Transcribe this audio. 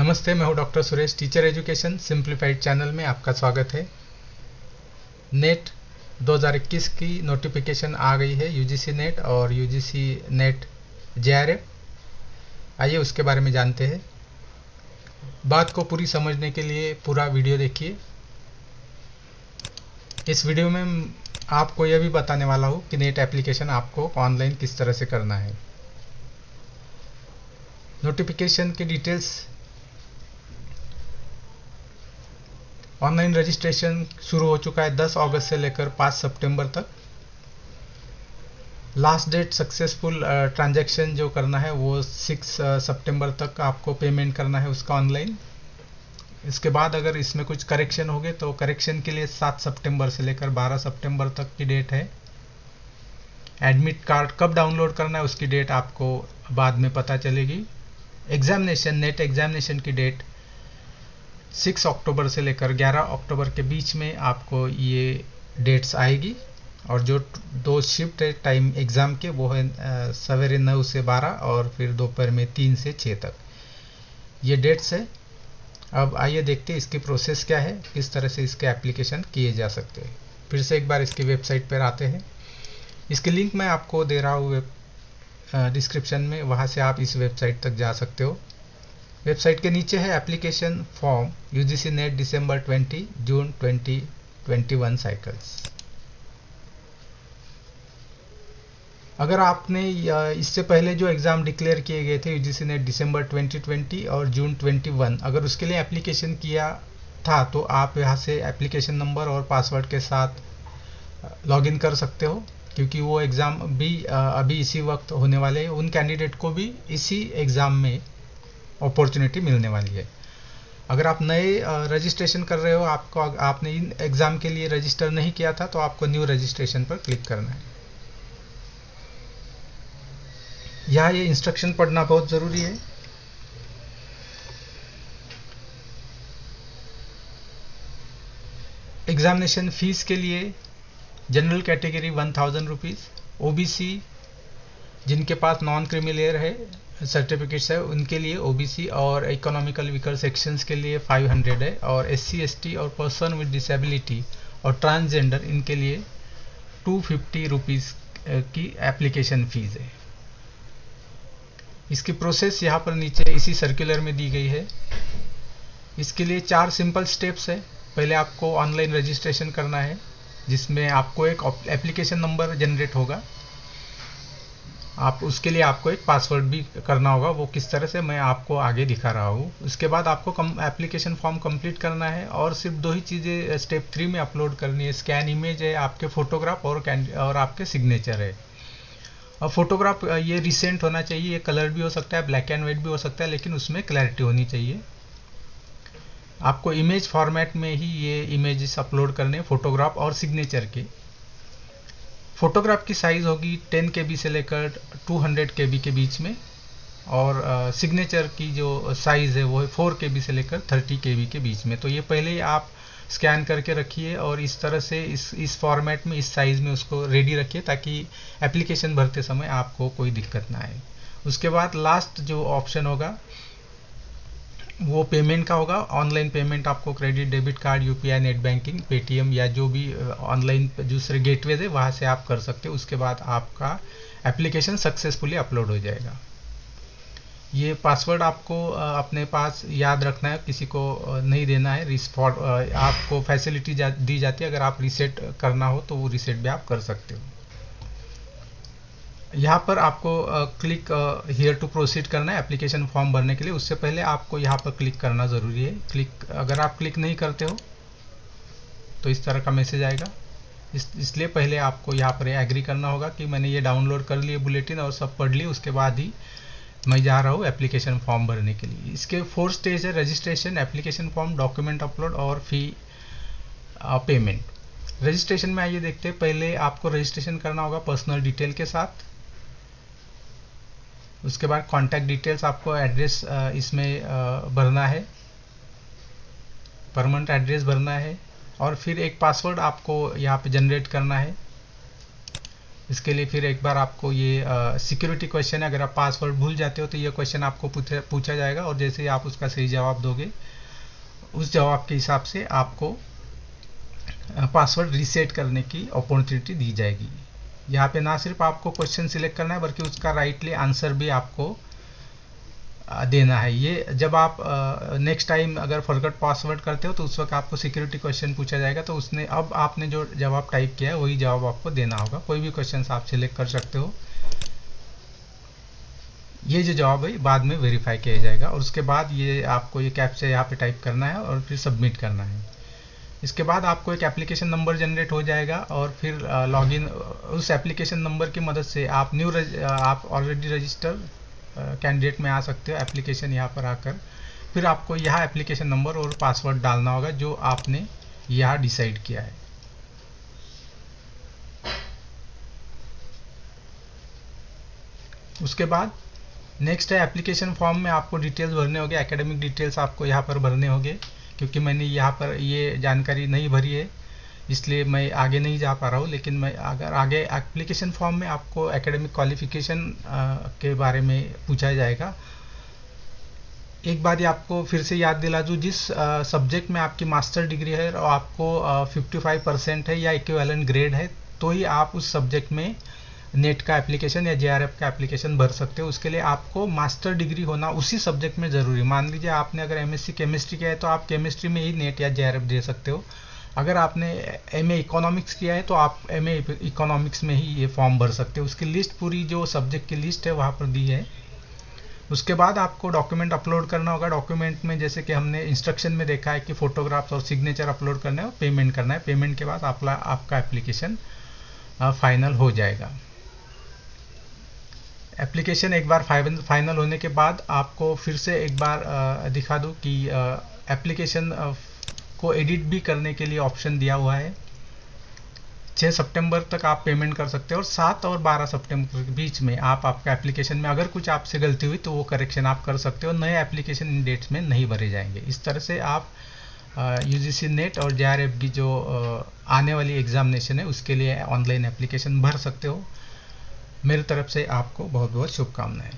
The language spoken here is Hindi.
नमस्ते, मैं हूं doctor Suresh, teacher education simplified channel में आपका स्वागत है। नेट 2021 की नोटिफिकेशन आ गई है, यूजीसी नेट और यूजीसी नेट जेआरएफ। आइए उसके बारे में जानते हैं। बात को पूरी समझने के लिए पूरा वीडियो देखिए। इस वीडियो में आपको यह भी बताने वाला हूं कि नेट एप्लीकेशन आपको ऑनलाइन किस तरह से करना है। नोटिफिकेशन की डिटेल्स। ऑनलाइन रजिस्ट्रेशन शुरू हो चुका है 10 अगस्त से लेकर 5 सितंबर तक। लास्ट डेट सक्सेसफुल ट्रांजैक्शन जो करना है वो 6 सितंबर तक आपको पेमेंट करना है उसका ऑनलाइन। इसके बाद अगर इसमें कुछ करेक्शन हो गए तो करेक्शन के लिए 7 सितंबर से लेकर 12 सितंबर तक की डेट है। एडमिट कार्ड कब डाउनलोड करना है उसकी डेट आपको बाद में पता चलेगी। एग्जामिनेशन, नेट एग्जामिनेशन की डेट 6 अक्टूबर से लेकर 11 अक्टूबर के बीच में आपको ये डेट्स आएगी। और जो दो शिफ्ट है टाइम एग्ज़ाम के वो है सवेरे 9 से 12 और फिर दोपहर में 3 से 6 तक। ये डेट्स है। अब आइए देखते हैं इसकी प्रोसेस क्या है, किस तरह से इसके एप्लीकेशन किए जा सकते हैं। फिर से एक बार इसकी वेबसाइट पर आते हैं। इसकी लिंक मैं आपको दे रहा हूँ डिस्क्रिप्शन में, वहाँ से आप इस वेबसाइट तक जा सकते हो। वेबसाइट के नीचे है एप्लीकेशन फॉर्म यूजीसी नेट दिसंबर 20 जून 2021 साइकिल्स। अगर आपने इससे पहले जो एग्ज़ाम डिक्लेयर किए गए थे यूजीसी नेट दिसंबर 2020 और जून 21, अगर उसके लिए एप्लीकेशन किया था तो आप यहाँ से एप्लीकेशन नंबर और पासवर्ड के साथ लॉगिन कर सकते हो, क्योंकि वो एग्ज़ाम भी अभी इसी वक्त होने वाले हैं। उन कैंडिडेट को भी इसी एग्ज़ाम में अपॉर्चुनिटी मिलने वाली है। अगर आप नए रजिस्ट्रेशन कर रहे हो, आपने इन एग्ज़ाम के लिए रजिस्टर नहीं किया था, तो आपको न्यू रजिस्ट्रेशन पर क्लिक करना है। यहाँ ये इंस्ट्रक्शन पढ़ना बहुत ज़रूरी है। एग्जामिनेशन फीस के लिए जनरल कैटेगरी 1000 रुपीज़, ओबीसी जिनके पास नॉन क्रिमिलेयर है सर्टिफिकेट्स है उनके लिए ओबीसी और इकोनॉमिकल वीकर सेक्शंस के लिए 500 है, और एससी एसटी और पर्सन विद डिसेबिलिटी और ट्रांसजेंडर इनके लिए 250 रुपीज़ की एप्लीकेशन फ़ीस है। इसकी प्रोसेस यहाँ पर नीचे इसी सर्कुलर में दी गई है। इसके लिए 4 सिंपल स्टेप्स है। पहले आपको ऑनलाइन रजिस्ट्रेशन करना है, जिसमें आपको एक एप्लीकेशन नंबर जनरेट होगा। आप उसके लिए आपको एक पासवर्ड भी करना होगा, वो किस तरह से मैं आपको आगे दिखा रहा हूँ। उसके बाद आपको एप्लीकेशन फॉर्म कंप्लीट करना है और सिर्फ 2 ही चीज़ें स्टेप 3 में अपलोड करनी है। स्कैन इमेज है, आपके फोटोग्राफ और आपके सिग्नेचर है। और फोटोग्राफ ये रिसेंट होना चाहिए, ये कलर भी हो सकता है, ब्लैक एंड वाइट भी हो सकता है, लेकिन उसमें क्लैरिटी होनी चाहिए। आपको इमेज फॉर्मेट में ही ये इमेजेस अपलोड करने हैं, फोटोग्राफ और सिग्नेचर के। फोटोग्राफ की साइज़ होगी 10 KB से लेकर 200 KB के बीच में, और सिग्नेचर की जो साइज़ है वो है 4 KB से लेकर 30 KB के बीच में। तो ये पहले ही आप स्कैन करके रखिए और इस तरह से इस फॉर्मेट में, इस साइज़ में उसको रेडी रखिए, ताकि एप्लीकेशन भरते समय आपको कोई दिक्कत ना आए। उसके बाद लास्ट जो ऑप्शन होगा वो पेमेंट का होगा। ऑनलाइन पेमेंट आपको credit, debit card, UPI, net banking, Paytm या जो भी ऑनलाइन दूसरे गेटवेज है वहाँ से आप कर सकते हो। उसके बाद आपका एप्लीकेशन सक्सेसफुली अपलोड हो जाएगा। ये पासवर्ड आपको अपने पास याद रखना है, किसी को नहीं देना है। आपको फैसिलिटी दी जाती है, अगर आप रीसेट करना हो तो वो रीसेट भी आप कर सकते हो। यहाँ पर आपको क्लिक हियर टू प्रोसीड करना है एप्लीकेशन फॉर्म भरने के लिए। उससे पहले आपको यहाँ पर क्लिक करना ज़रूरी है। अगर आप क्लिक नहीं करते हो तो इस तरह का मैसेज आएगा। इसलिए पहले आपको यहाँ पर एग्री करना होगा कि मैंने ये डाउनलोड कर लिए बुलेटिन और सब पढ़ लिए, उसके बाद ही मैं जा रहा हूँ एप्लीकेशन फॉर्म भरने के लिए। इसके 4 स्टेज है: registration, application form, document upload और फी पेमेंट। रजिस्ट्रेशन में आइए देखते हैं। पहले आपको रजिस्ट्रेशन करना होगा पर्सनल डिटेल के साथ। उसके बाद कॉन्टैक्ट डिटेल्स, आपको एड्रेस इसमें भरना है, परमानेंट एड्रेस भरना है, और फिर एक पासवर्ड आपको यहाँ पे जनरेट करना है। इसके लिए फिर एक बार आपको ये सिक्योरिटी क्वेश्चन है, अगर आप पासवर्ड भूल जाते हो तो ये क्वेश्चन आपको पूछा जाएगा, और जैसे ही आप उसका सही जवाब दोगे उस जवाब के हिसाब से आपको पासवर्ड रीसेट करने की अपॉर्चुनिटी दी जाएगी। यहाँ पे ना सिर्फ आपको क्वेश्चन सिलेक्ट करना है बल्कि उसका राइटली आंसर भी आपको देना है। ये जब आप नेक्स्ट टाइम अगर फॉरगॉट पासवर्ड करते हो तो उस वक्त आपको सिक्योरिटी क्वेश्चन पूछा जाएगा, तो उसने अब आपने जो जवाब टाइप किया है वही जवाब आपको देना होगा। कोई भी क्वेश्चन आप सिलेक्ट कर सकते हो। ये जो जवाब है बाद में वेरीफाई किया जाएगा, और उसके बाद ये आपको ये कैप्चा यहाँ पे टाइप करना है और फिर सबमिट करना है। इसके बाद आपको एक एप्लीकेशन नंबर जनरेट हो जाएगा, और फिर लॉगिन उस एप्लीकेशन नंबर की मदद से आप आप ऑलरेडी रजिस्टर कैंडिडेट में आ सकते हो। एप्लीकेशन यहाँ पर आकर फिर आपको यहाँ एप्लीकेशन नंबर और पासवर्ड डालना होगा जो आपने यहाँ डिसाइड किया है। उसके बाद नेक्स्ट है एप्लीकेशन फॉर्म में आपको डिटेल्स भरने होंगे। एकेडमिक डिटेल्स आपको यहाँ पर भरने होंगे। क्योंकि मैंने यहाँ पर ये जानकारी नहीं भरी है इसलिए मैं आगे नहीं जा पा रहा हूँ, लेकिन मैं अगर आगे एप्लीकेशन फॉर्म में आपको एकेडमिक क्वालिफिकेशन के बारे में पूछा जाएगा। एक बार ये आपको फिर से याद दिला दूँ, जिस सब्जेक्ट में आपकी मास्टर डिग्री है और आपको 55% है या इक्विवेलेंट ग्रेड है तो ही आप उस सब्जेक्ट में नेट का एप्लीकेशन या जेआरएफ का एप्लीकेशन भर सकते हो। उसके लिए आपको मास्टर डिग्री होना उसी सब्जेक्ट में ज़रूरी। मान लीजिए आपने अगर एमएससी केमिस्ट्री किया है तो आप केमिस्ट्री में ही नेट या जेआरएफ दे सकते हो। अगर आपने एमए इकोनॉमिक्स किया है तो आप एमए इकोनॉमिक्स में ही ये फॉर्म भर सकते हो। उसकी लिस्ट पूरी जो सब्जेक्ट की लिस्ट है वहाँ पर दी है। उसके बाद आपको डॉक्यूमेंट अपलोड करना होगा। डॉक्यूमेंट में जैसे कि हमने इंस्ट्रक्शन में देखा है कि फोटोग्राफ्स और सिग्नेचर अपलोड करना है और पेमेंट करना है। पेमेंट के बाद आपका एप्लीकेशन फाइनल हो जाएगा। एप्लीकेशन एक बार फाइनल होने के बाद आपको फिर से एक बार दिखा दूं कि एप्लीकेशन को एडिट भी करने के लिए ऑप्शन दिया हुआ है। 6 सितंबर तक आप पेमेंट कर सकते हो और 7 और 12 सितंबर के बीच में आप आपका एप्लीकेशन में अगर कुछ आपसे गलती हुई तो वो करेक्शन आप कर सकते हो। नए एप्लीकेशन इन डेट्स में नहीं भरे जाएंगे। इस तरह से आप यूजीसी नेट और जेआरएफ की जो आने वाली एग्जामिनेशन है उसके लिए ऑनलाइन एप्लीकेशन भर सकते हो। मेरी तरफ से आपको बहुत बहुत शुभकामनाएं।